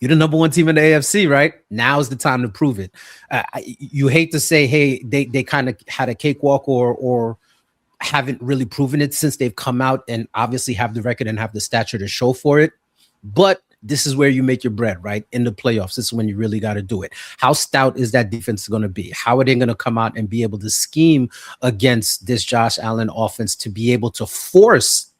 You're the number one team in the AFC, right? Now's the time to prove it. You hate to say, hey, they kind of had a cakewalk or haven't really proven it since they've come out and obviously have the record and have the stature to show for it. But this is where you make your bread, right? In the playoffs, this is when you really got to do it. How stout is that defense going to be? How are they going to come out and be able to scheme against this Josh Allen offense to be able to force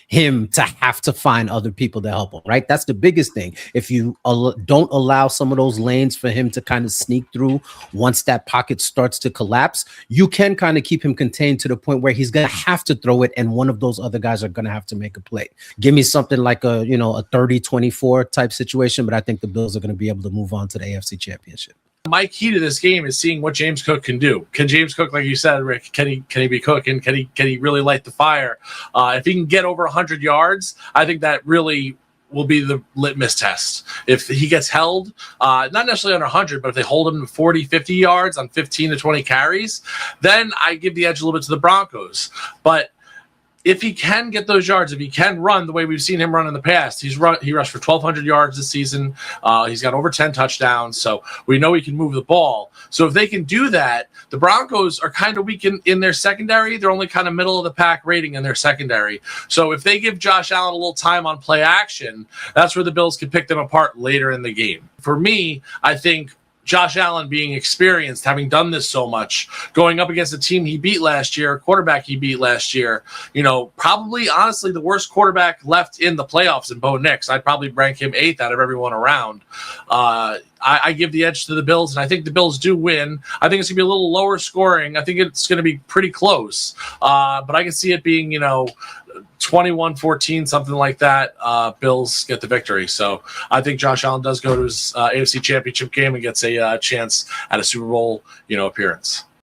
him to have to find other people to help him, right? That's the biggest thing. If you don't allow some of those lanes for him to kind of sneak through once that pocket starts to collapse, you can kind of keep him contained to the point where he's going to have to throw it and one of those other guys are going to have to make a play. Give me something like a 30-24 type situation, but I think the Bills are going to be able to move on to the AFC Championship. My key to this game is seeing what James Cook can do. Can James Cook, like you said, Rick, can he be cooking? Can he really light the fire? If he can get over 100 yards, I think that really will be the litmus test. If he gets held, not necessarily under 100, but if they hold him to 40, 50 yards on 15 to 20 carries, then I give the edge a little bit to the Broncos. But if he can get those yards, if he can run the way we've seen him run in the past, he rushed for 1,200 yards this season. He's got over 10 touchdowns, so we know he can move the ball. So if they can do that, the Broncos are kind of weak in their secondary. They're only kind of middle of the pack rating in their secondary. So if they give Josh Allen a little time on play action, that's where the Bills can pick them apart later in the game. For me, I think Josh Allen being experienced, having done this so much, going up against a team he beat last year, a quarterback he beat last year, probably, honestly, the worst quarterback left in the playoffs in Bo Nix. I'd probably rank him 8th out of everyone around. I give the edge to the Bills, and I think the Bills do win. I think it's going to be a little lower scoring. I think it's going to be pretty close. But I can see it being, 21-14, something like that. Bills get the victory. So I think Josh Allen does go to his AFC Championship game and gets a chance at a Super Bowl, appearance.